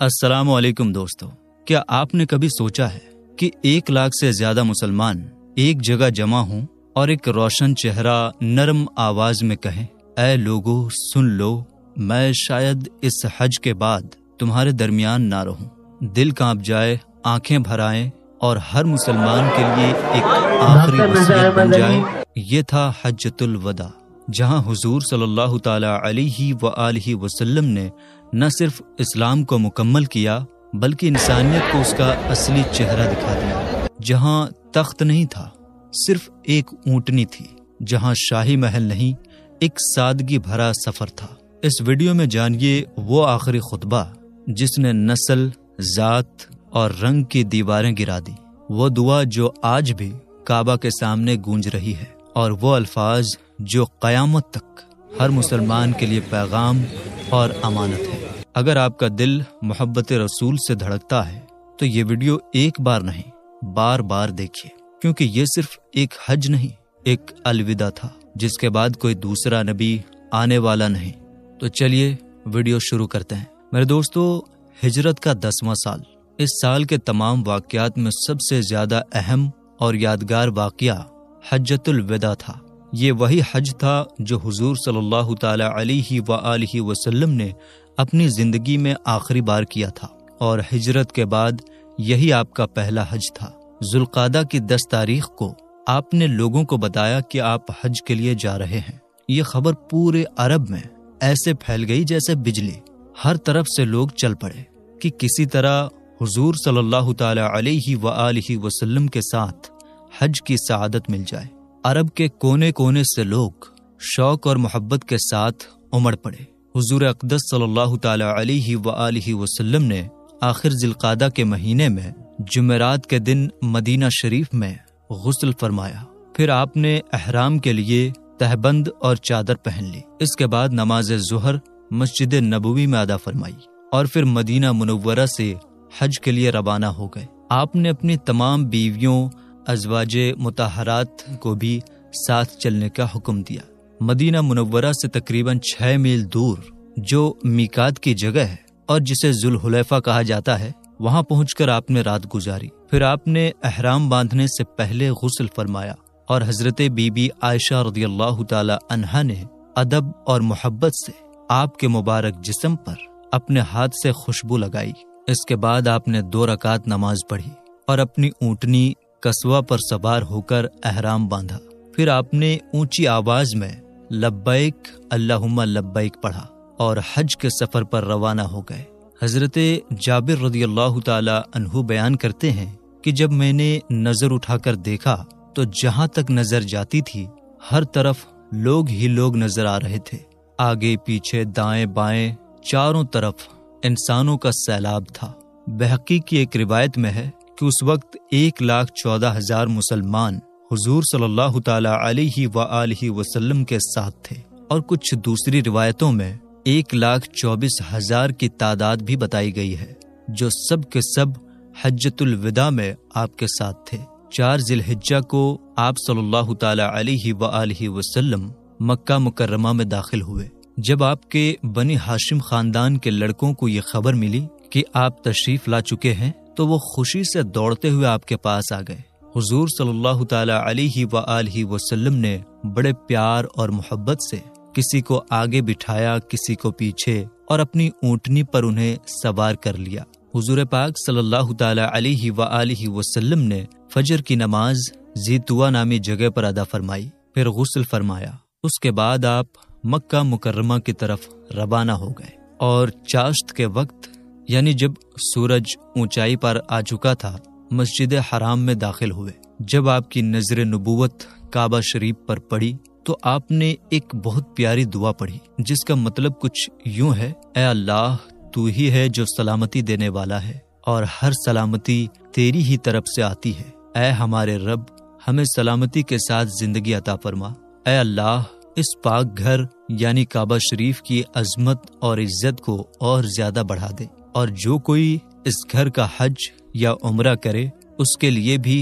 السلام علیکم دوستو، کیا آپ نے کبھی سوچا ہے کہ 1 لاکھ سے زیادہ مسلمان ایک جگہ جمع ہوں اور ایک روشن چہرہ نرم آواز میں کہیں، اے لوگو سن لو، میں شاید اس حج کے بعد تمہارے درمیان نہ رہوں۔ دل کانپ جائے، آنکھیں بھر آئیں اور ہر مسلمان کے لیے ایک آخری وصیت بن جائے۔ یہ تھا حجۃ الوداع، جہاں حضور صلی اللہ تعالی علیہ وآلہ وسلم نے نہ صرف اسلام کو مکمل کیا بلکہ انسانیت کو اس کا اصلی چہرہ دکھا دیا۔ جہاں تخت نہیں تھا، صرف ایک اونٹنی تھی، جہاں شاہی محل نہیں، ایک سادگی بھرا سفر تھا۔ اس ویڈیو میں جانیے وہ آخری خطبہ جس نے نسل، ذات اور رنگ کی دیواریں گرا دی، وہ دعا جو آج بھی کعبہ کے سامنے گونج رہی ہے، اور وہ الفاظ جو قیامت تک ہر مسلمان کے لیے پیغام اور امانت ہے۔ اگر آپ کا دل محبت رسول سے دھڑکتا ہے تو یہ ویڈیو ایک بار نہیں، بار بار دیکھیے، کیونکہ یہ صرف ایک حج نہیں، ایک الوداع تھا جس کے بعد کوئی دوسرا نبی آنے والا نہیں۔ تو چلیے ویڈیو شروع کرتے ہیں۔ میرے دوستو، ہجرت کا 10واں سال، اس سال کے تمام واقعات میں سب سے زیادہ اہم اور یادگار واقعہ حجۃ الوداع تھا۔ یہ وہی حج تھا جو حضور صلی اللہ تعالی علیہ وآلہ وسلم نے اپنی زندگی میں آخری بار کیا تھا، اور ہجرت کے بعد یہی آپ کا پہلا حج تھا۔ ذوالقعدہ کی 10 تاریخ کو آپ نے لوگوں کو بتایا کہ آپ حج کے لیے جا رہے ہیں۔ یہ خبر پورے عرب میں ایسے پھیل گئی جیسے بجلی۔ ہر طرف سے لوگ چل پڑے کہ کسی طرح حضور صلی اللہ تعالی علیہ وآلہ وسلم کے ساتھ حج کی سعادت مل جائے۔ عرب کے کونے کونے سے لوگ شوق اور محبت کے ساتھ امڑ پڑے۔ حضور اقدس صلی اللہ تعالی علیہ وآلہ وسلم نے آخر ذی القعدہ کے مہینے میں جمعرات کے دن مدینہ شریف میں غسل فرمایا۔ پھر آپ نے احرام کے لیے تہبند اور چادر پہن لی۔ اس کے بعد نماز ظہر مسجد نبوی میں ادا فرمائی، اور پھر مدینہ منورہ سے حج کے لیے روانہ ہو گئے۔ آپ نے اپنی تمام بیویوں، ازواج مطہرات کو بھی ساتھ چلنے کا حکم دیا۔ مدینہ منورہ سے تقریباً 6 میل دور جو میقات کی جگہ ہے اور جسے ذوالحلیفہ کہا جاتا ہے، وہاں پہنچ کر آپ نے رات گزاری۔ پھر آپ نے احرام باندھنے سے پہلے غسل فرمایا، اور حضرت بی بی عائشہ رضی اللہ تعالی عنہا نے ادب اور محبت سے آپ کے مبارک جسم پر اپنے ہاتھ سے خوشبو لگائی۔ اس کے بعد آپ نے 2 رکعت نماز پڑھی اور اپنی اونٹنی قصوہ پر سوار ہو کر احرام باندھا۔ پھر آپ نے اونچی آواز میں لبیک اللہم لبیک پڑھا اور حج کے سفر پر روانہ ہو گئے۔ حضرت جابر رضی اللہ تعالی عنہ بیان کرتے ہیں کہ جب میں نے نظر اٹھا کر دیکھا تو جہاں تک نظر جاتی تھی ہر طرف لوگ ہی لوگ نظر آ رہے تھے۔ آگے پیچھے دائیں بائیں چاروں طرف انسانوں کا سیلاب تھا۔ بہقی کی ایک روایت میں ہے کہ اس وقت 1,14,000 مسلمان حضور صلی اللہ تعالی علیہ وآلہ وسلم کے ساتھ تھے، اور کچھ دوسری روایتوں میں 1,24,000 کی تعداد بھی بتائی گئی ہے، جو سب کے سب حجۃ الوداع میں آپ کے ساتھ تھے۔ 4 ذی الحجہ کو آپ صلی اللہ تعالی علیہ وآلہ وسلم مکہ مکرمہ میں داخل ہوئے۔ جب آپ کے بنی ہاشم خاندان کے لڑکوں کو یہ خبر ملی کہ آپ تشریف لا چکے ہیں تو وہ خوشی سے دوڑتے ہوئے آپ کے پاس آ گئے۔ حضور صلی اللہ تعالی علیہ وآلہ وسلم نے بڑے پیار اور محبت سے کسی کو آگے بٹھایا، کسی کو پیچھے، اور اپنی اونٹنی پر انہیں سوار کر لیا۔ حضور پاک صلی اللہ تعالی علیہ وآلہ وسلم نے فجر کی نماز ذی طویٰ نامی جگہ پر ادا فرمائی، پھر غسل فرمایا۔ اس کے بعد آپ مکہ مکرمہ کی طرف روانہ ہو گئے، اور چاشت کے وقت یعنی جب سورج اونچائی پر آ چکا تھا مسجد حرام میں داخل ہوئے۔ جب آپ کی نظر نبوت کعبہ شریف پر پڑی تو آپ نے ایک بہت پیاری دعا پڑھی، جس کا مطلب کچھ یوں ہے: اے اللہ، تو ہی ہے جو سلامتی دینے والا ہے، اور ہر سلامتی تیری ہی طرف سے آتی ہے۔ اے ہمارے رب، ہمیں سلامتی کے ساتھ زندگی عطا فرما۔ اے اللہ، اس پاک گھر یعنی کعبہ شریف کی عظمت اور عزت کو اور زیادہ بڑھا دے، اور جو کوئی اس گھر کا حج یا عمرہ کرے اس کے لیے بھی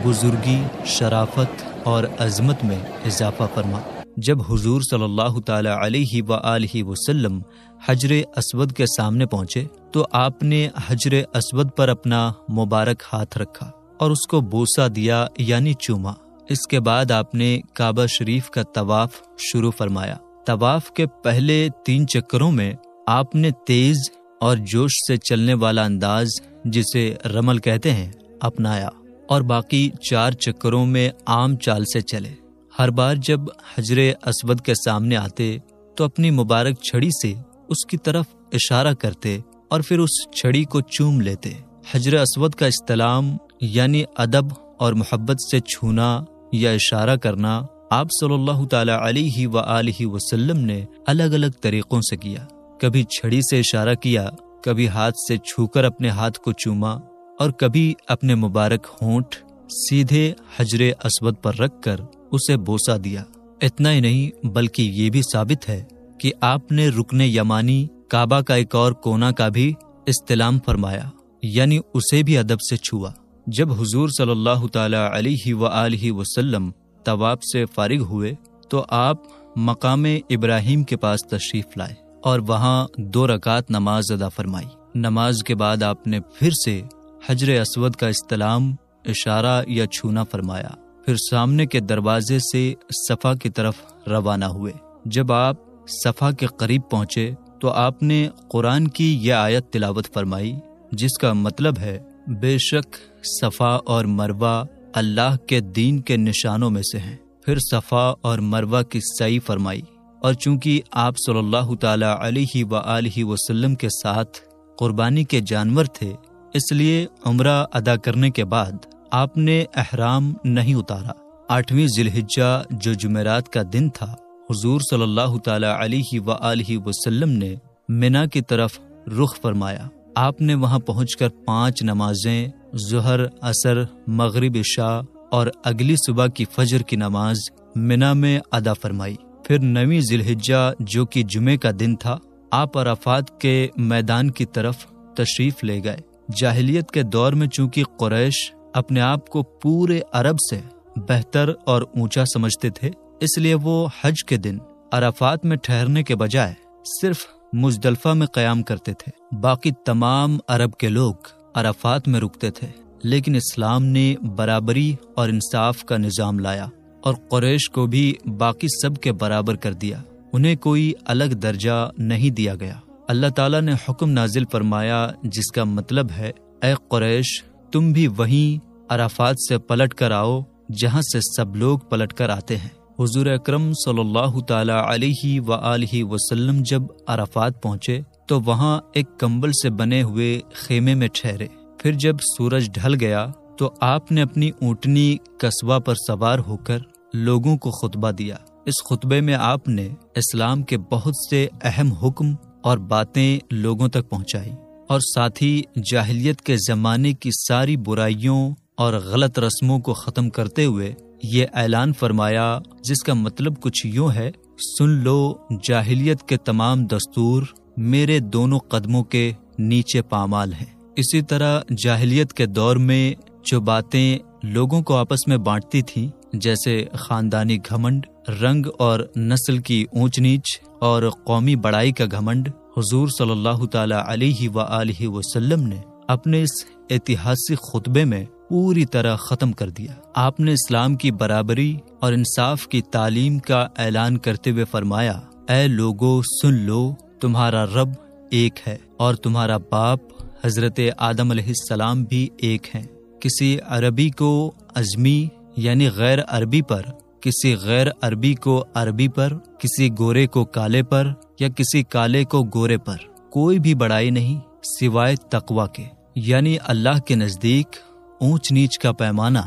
بزرگی، شرافت اور عظمت میں اضافہ فرما۔ جب حضور صلی اللہ تعالی علیہ وآلہ وسلم حجر اسود کے سامنے پہنچے تو آپ نے حجر اسود پر اپنا مبارک ہاتھ رکھا اور اس کو بوسہ دیا یعنی چوما۔ اس کے بعد آپ نے کعبہ شریف کا طواف شروع فرمایا۔ طواف کے پہلے 3 چکروں میں آپ نے تیز اور جوش سے چلنے والا انداز، جسے رمل کہتے ہیں، اپنایا اور باقی 4 چکروں میں عام چال سے چلے۔ ہر بار جب حجر اسود کے سامنے آتے تو اپنی مبارک چھڑی سے اس کی طرف اشارہ کرتے اور پھر اس چھڑی کو چوم لیتے۔ حجر اسود کا استلام یعنی ادب اور محبت سے چھونا یا اشارہ کرنا آپ صلی اللہ تعالی علیہ وآلہ وسلم نے الگ الگ طریقوں سے کیا۔ کبھی چھڑی سے اشارہ کیا، کبھی ہاتھ سے چھو کر اپنے ہاتھ کو چوما اور کبھی اپنے مبارک ہونٹ سیدھے حجر اسود پر رکھ کر اسے بوسہ دیا۔ اتنا ہی نہیں بلکہ یہ بھی ثابت ہے کہ آپ نے رکن یمانی کعبہ کا ایک اور کونا کا بھی استلام فرمایا، یعنی اسے بھی ادب سے چھوا۔ جب حضور صلی اللہ تعالی علیہ وآلہ وسلم طواف سے فارغ ہوئے تو آپ مقام ابراہیم کے پاس تشریف لائے اور وہاں 2 رکعت نماز ادا فرمائی۔ نماز کے بعد آپ نے پھر سے حجر اسود کا استلام، اشارہ یا چھونا فرمایا، پھر سامنے کے دروازے سے صفا کی طرف روانہ ہوئے۔ جب آپ صفا کے قریب پہنچے تو آپ نے قرآن کی یہ آیت تلاوت فرمائی جس کا مطلب ہے بے شک صفا اور مروہ اللہ کے دین کے نشانوں میں سے ہیں۔ پھر صفا اور مروہ کی سعی فرمائی، اور چونکہ آپ صلی اللہ تعالی علیہ وآلہ وسلم کے ساتھ قربانی کے جانور تھے، اس لیے عمرہ ادا کرنے کے بعد آپ نے احرام نہیں اتارا۔ 8ویں ذی الحجہ جو جمعرات کا دن تھا، حضور صلی اللہ تعالی علیہ وآلہ وسلم نے منا کی طرف رخ فرمایا۔ آپ نے وہاں پہنچ کر 5 نمازیں ظہر، عصر، مغرب، عشاء اور اگلی صبح کی فجر کی نماز منا میں ادا فرمائی۔ پھر 9ویں ذی الحجہ جو کہ جمعے کا دن تھا، آپ عرفات کے میدان کی طرف تشریف لے گئے۔ جاہلیت کے دور میں چونکہ قریش اپنے آپ کو پورے عرب سے بہتر اور اونچا سمجھتے تھے، اس لیے وہ حج کے دن عرفات میں ٹھہرنے کے بجائے صرف مزدلفہ میں قیام کرتے تھے۔ باقی تمام عرب کے لوگ عرفات میں رکتے تھے، لیکن اسلام نے برابری اور انصاف کا نظام لایا اور قریش کو بھی باقی سب کے برابر کر دیا۔ انہیں کوئی الگ درجہ نہیں دیا گیا۔ اللہ تعالیٰ نے حکم نازل فرمایا جس کا مطلب ہے، اے قریش، تم بھی وہیں عرفات سے پلٹ کر آؤ جہاں سے سب لوگ پلٹ کر آتے ہیں۔ حضور اکرم صلی اللہ تعالی علیہ وآلہ وسلم جب عرفات پہنچے تو وہاں ایک کمبل سے بنے ہوئے خیمے میں ٹھہرے۔ پھر جب سورج ڈھل گیا تو آپ نے اپنی اونٹنی قصبہ پر سوار ہو کر لوگوں کو خطبہ دیا۔ اس خطبے میں آپ نے اسلام کے بہت سے اہم حکم اور باتیں لوگوں تک پہنچائی، اور ساتھ ہی جاہلیت کے زمانے کی ساری برائیوں اور غلط رسموں کو ختم کرتے ہوئے یہ اعلان فرمایا جس کا مطلب کچھ یوں ہے، سن لو جاہلیت کے تمام دستور میرے دونوں قدموں کے نیچے پامال ہیں۔ اسی طرح جاہلیت کے دور میں جو باتیں لوگوں کو آپس میں بانٹتی تھیں، جیسے خاندانی گھمنڈ، رنگ اور نسل کی اونچ نیچ اور قومی بڑائی کا گھمنڈ، حضور صلی اللہ تعالی علیہ وآلہ وسلم نے اپنے اس ایتہاسک خطبے میں پوری طرح ختم کر دیا۔ آپ نے اسلام کی برابری اور انصاف کی تعلیم کا اعلان کرتے ہوئے فرمایا، اے لوگو سن لو، تمہارا رب ایک ہے اور تمہارا باپ حضرت آدم علیہ السلام بھی ایک ہیں۔ کسی عربی کو عجمی یعنی غیر عربی پر، کسی غیر عربی کو عربی پر، کسی گورے کو کالے پر یا کسی کالے کو گورے پر کوئی بھی بڑائی نہیں سوائے تقوی کے، یعنی اللہ کے نزدیک اونچ نیچ کا پیمانہ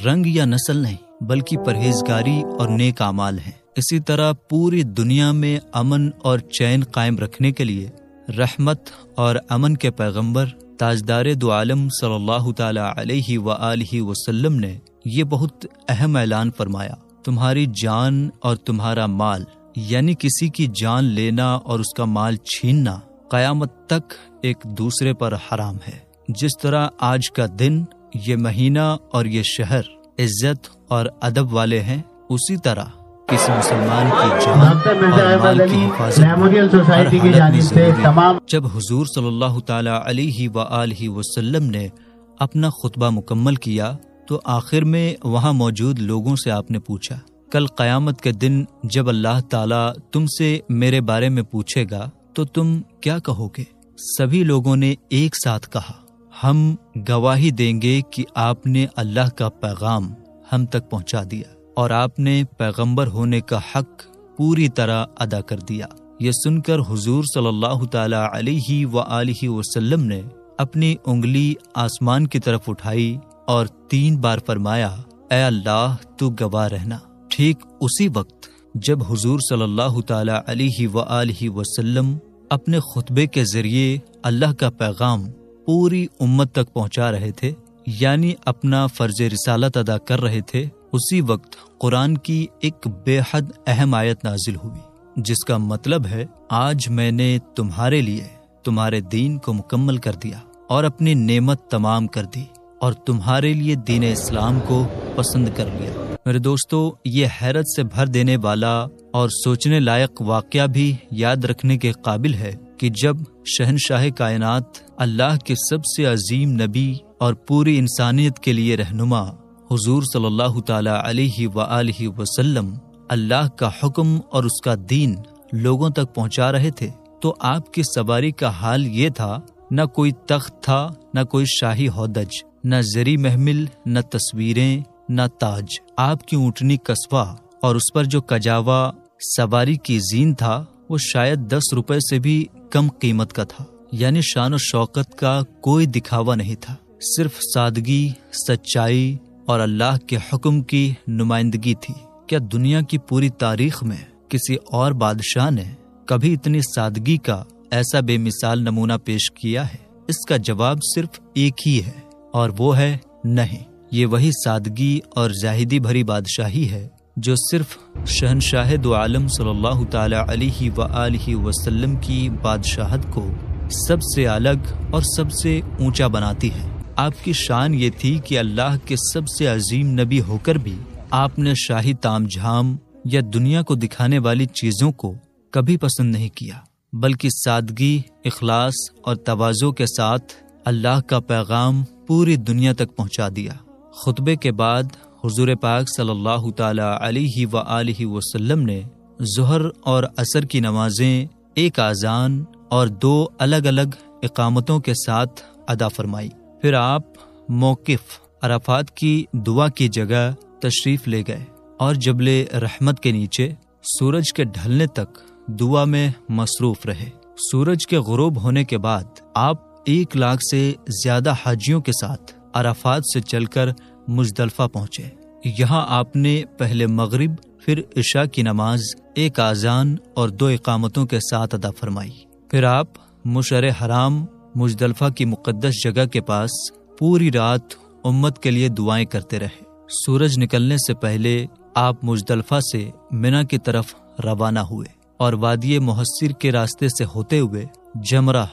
رنگ یا نسل نہیں بلکہ پرہیزگاری اور نیک اعمال ہیں۔ اسی طرح پوری دنیا میں امن اور چین قائم رکھنے کے لیے رحمت اور امن کے پیغمبر تاجدار دو عالم صلی اللہ تعالی علیہ وآلہ وسلم نے یہ بہت اہم اعلان فرمایا، تمہاری جان اور تمہارا مال، یعنی کسی کی جان لینا اور اس کا مال چھیننا قیامت تک ایک دوسرے پر حرام ہے۔ جس طرح آج کا دن، یہ مہینہ اور یہ شہر عزت اور ادب والے ہیں، اسی طرح کسی مسلمان کی جان اور مال کی حفاظت ہر حالت میں ضروری ہے۔ جب حضور صلی اللہ تعالی علیہ وآلہ وسلم نے اپنا خطبہ مکمل کیا تو آخر میں وہاں موجود لوگوں سے آپ نے پوچھا، کل قیامت کے دن جب اللہ تعالیٰ تم سے میرے بارے میں پوچھے گا تو تم کیا کہو گے؟ سبھی لوگوں نے ایک ساتھ کہا، ہم گواہی دیں گے کہ آپ نے اللہ کا پیغام ہم تک پہنچا دیا اور آپ نے پیغمبر ہونے کا حق پوری طرح ادا کر دیا۔ یہ سن کر حضور صلی اللہ تعالی علیہ وآلہ وسلم نے اپنی انگلی آسمان کی طرف اٹھائی اور 3 بار فرمایا، اے اللہ تو گواہ رہنا۔ ٹھیک اسی وقت جب حضور صلی اللہ تعالی علیہ وآلہ وسلم اپنے خطبے کے ذریعے اللہ کا پیغام پوری امت تک پہنچا رہے تھے، یعنی اپنا فرض رسالت ادا کر رہے تھے، اسی وقت قرآن کی ایک بے حد اہم آیت نازل ہوئی جس کا مطلب ہے، آج میں نے تمہارے لیے تمہارے دین کو مکمل کر دیا اور اپنی نعمت تمام کر دی اور تمہارے لیے دین اسلام کو پسند کر لیا۔ میرے دوستو، یہ حیرت سے بھر دینے والا اور سوچنے لائق واقعہ بھی یاد رکھنے کے قابل ہے کہ جب شہنشاہ کائنات، اللہ کے سب سے عظیم نبی اور پوری انسانیت کے لیے رہنما حضور صلی اللہ تعالی علیہ وآلہ وسلم اللہ کا حکم اور اس کا دین لوگوں تک پہنچا رہے تھے، تو آپ کی سواری کا حال یہ تھا، نہ کوئی تخت تھا، نہ کوئی شاہی ہودج، نہ زری محمل، نہ تصویریں، نہ تاج۔ آپ کی اونٹنی قصبہ اور اس پر جو کجاوا سواری کی زین تھا وہ شاید 10 روپے سے بھی کم قیمت کا تھا، یعنی شان و شوکت کا کوئی دکھاوا نہیں تھا، صرف سادگی، سچائی اور اللہ کے حکم کی نمائندگی تھی۔ کیا دنیا کی پوری تاریخ میں کسی اور بادشاہ نے کبھی اتنی سادگی کا ایسا بے مثال نمونہ پیش کیا ہے؟ اس کا جواب صرف ایک ہی ہے اور وہ ہے نہیں۔ یہ وہی سادگی اور زاہدی بھری بادشاہی ہے جو صرف شہنشاہ دو عالم صلی اللہ تعالی علیہ وآلہ وسلم کی بادشاہت کو سب سے الگ اور سب سے اونچا بناتی ہے۔ آپ کی شان یہ تھی کہ اللہ کے سب سے عظیم نبی ہو کر بھی آپ نے شاہی تام جھام یا دنیا کو دکھانے والی چیزوں کو کبھی پسند نہیں کیا، بلکہ سادگی، اخلاص اور تواضع کے ساتھ اللہ کا پیغام پوری دنیا تک پہنچا دیا۔ خطبے کے بعد حضور پاک صلی اللہ تعالی علیہ وآلہ وسلم نے ظہر اور عصر کی نمازیں ایک اذان اور 2 الگ الگ اقامتوں کے ساتھ ادا فرمائی۔ پھر آپ موقف عرفات کی دعا کی جگہ تشریف لے گئے اور جبل رحمت کے نیچے سورج کے ڈھلنے تک دعا میں مصروف رہے۔ سورج کے غروب ہونے کے بعد آپ 1 لاکھ سے زیادہ حاجیوں کے ساتھ عرفات سے چل کر مزدلفہ پہنچے۔ یہاں آپ نے پہلے مغرب پھر عشاء کی نماز ایک اذان اور 2 اقامتوں کے ساتھ ادا فرمائی۔ پھر آپ مشعر حرام مزدلفہ کی مقدس جگہ کے پاس پوری رات امت کے لیے دعائیں کرتے رہے۔ سورج نکلنے سے پہلے آپ مزدلفہ سے منی کی طرف روانہ ہوئے اور وادی محصر کے راستے سے ہوتے ہوئے جمرہ،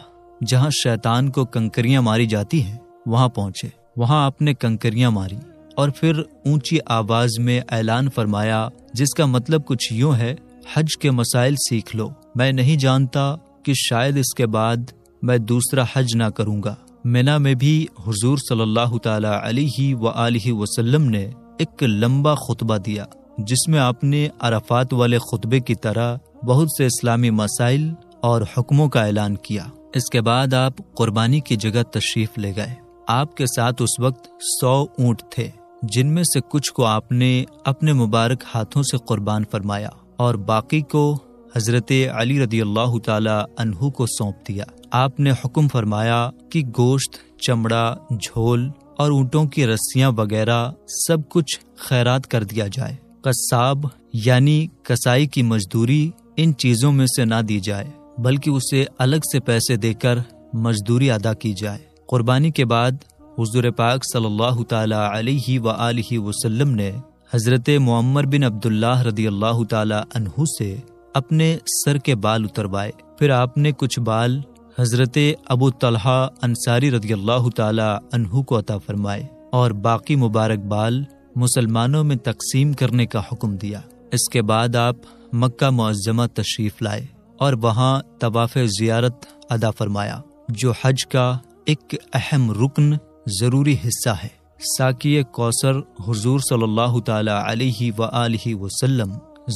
جہاں شیطان کو کنکریاں ماری جاتی ہیں، وہاں پہنچے۔ وہاں آپ نے کنکریاں ماری اور پھر اونچی آواز میں اعلان فرمایا، جس کا مطلب کچھ یوں ہے، حج کے مسائل سیکھ لو، میں نہیں جانتا کہ شاید اس کے بعد میں دوسرا حج نہ کروں گا۔ منی میں بھی حضور صلی اللہ تعالی علیہ وآلہ وسلم نے ایک لمبا خطبہ دیا، جس میں آپ نے عرفات والے خطبے کی طرح بہت سے اسلامی مسائل اور حکموں کا اعلان کیا۔ اس کے بعد آپ قربانی کی جگہ تشریف لے گئے۔ آپ کے ساتھ اس وقت 100 اونٹ تھے، جن میں سے کچھ کو آپ نے اپنے مبارک ہاتھوں سے قربان فرمایا اور باقی کو حضرت علی رضی اللہ تعالی عنہ کو سونپ دیا۔ آپ نے حکم فرمایا کہ گوشت، چمڑا، جھول اور اونٹوں کی رسیاں وغیرہ سب کچھ خیرات کر دیا جائے۔ قصاب یعنی کسائی کی مزدوری ان چیزوں میں سے نہ دی جائے، بلکہ اسے الگ سے پیسے دے کر مزدوری ادا کی جائے۔ قربانی کے بعد حضور پاک صلی اللہ تعالی علیہ وآلہ وسلم نے حضرت معمر بن عبداللہ رضی اللہ تعالی عنہ سے اپنے سر کے بال اتروائے۔ پھر آپ نے کچھ بال حضرت ابو طلحہ انصاری رضی اللہ تعالی عنہ کو عطا فرمائے اور باقی مبارک بال مسلمانوں میں تقسیم کرنے کا حکم دیا۔ اس کے بعد آپ مکہ معظمہ تشریف لائے اور وہاں طواف زیارت ادا فرمایا، جو حج کا ایک اہم رکن ضروری حصہ ہے۔ ساقی کوثر حضور صلی اللہ تعالی علیہ وآلہ وسلم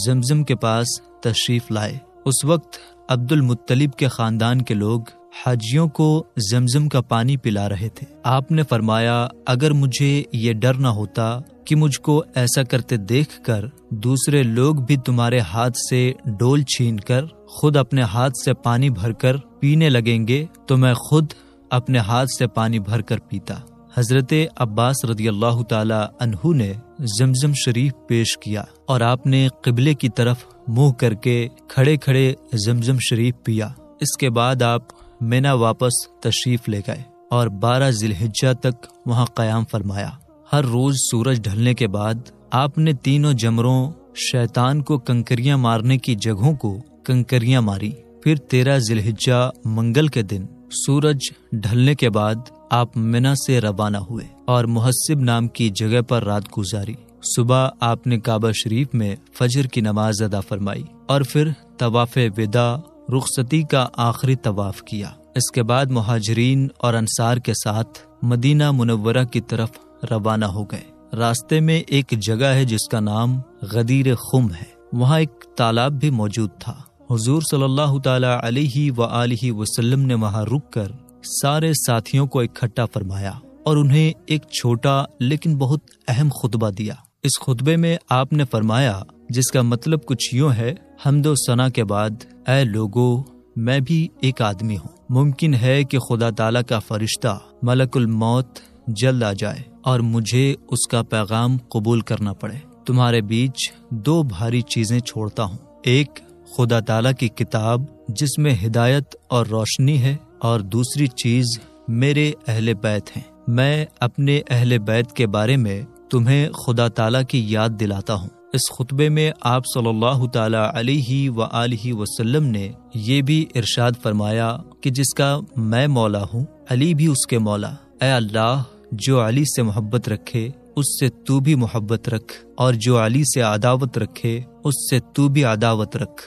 زمزم کے پاس تشریف لائے۔ اس وقت عبد المطلب کے خاندان کے لوگ حاجیوں کو زمزم کا پانی پلا رہے تھے۔ آپ نے فرمایا، اگر مجھے یہ ڈر نہ ہوتا کہ مجھ کو ایسا کرتے دیکھ کر دوسرے لوگ بھی تمہارے ہاتھ سے ڈول چھین کر خود اپنے ہاتھ سے پانی بھر کر پینے لگیں گے تو میں خود اپنے ہاتھ سے پانی بھر کر پیتا۔ حضرت عباس رضی اللہ تعالی عنہ نے زمزم شریف پیش کیا اور آپ نے قبلے کی طرف منہ کر کے کھڑے کھڑے زمزم شریف پیا۔ اس کے بعد آپ مینا واپس تشریف لے گئے اور 12 ذی الحجہ تک وہاں قیام فرمایا۔ ہر روز سورج ڈھلنے کے بعد آپ نے تینوں جمروں شیطان کو کنکریاں مارنے کی جگہوں کو کنکریاں ماری۔ پھر 13 ذی الحجہ منگل کے دن سورج ڈھلنے کے بعد آپ منا سے روانہ ہوئے اور محسب نام کی جگہ پر رات گزاری۔ صبح آپ نے کعبہ شریف میں فجر کی نماز ادا فرمائی اور پھر طواف وداع رخصتی کا آخری طواف کیا۔ اس کے بعد مہاجرین اور انصار کے ساتھ مدینہ منورہ کی طرف روانہ ہو گئے۔ راستے میں ایک جگہ ہے جس کا نام غدیر خم ہے، وہاں ایک تالاب بھی موجود تھا۔ حضور صلی اللہ تعالی علیہ وآلہ وسلم نے وہاں رک کر سارے ساتھیوں کو اکٹھا فرمایا اور انہیں ایک چھوٹا لیکن بہت اہم خطبہ دیا۔ اس خطبے میں آپ نے فرمایا، جس کا مطلب کچھ یوں ہے، حمد و ثنا کے بعد اے لوگو، میں بھی ایک آدمی ہوں۔ ممکن ہے کہ خدا تعالیٰ کا فرشتہ ملک الموت جلد آ جائے اور مجھے اس کا پیغام قبول کرنا پڑے۔ تمہارے بیچ 2 بھاری چیزیں چھوڑتا ہوں، ایک خدا تعالیٰ کی کتاب جس میں ہدایت اور روشنی ہے، اور دوسری چیز میرے اہل بیت ہیں۔ میں اپنے اہل بیت کے بارے میں تمہیں خدا تعالیٰ کی یاد دلاتا ہوں۔ اس خطبے میں آپ صلی اللہ تعالی علیہ وآلہ وسلم نے یہ بھی ارشاد فرمایا کہ جس کا میں مولا ہوں، علی بھی اس کے مولا۔ اے اللہ، جو علی سے محبت رکھے اس سے تو بھی محبت رکھ، اور جو علی سے عداوت رکھے اس سے تو بھی عداوت رکھ۔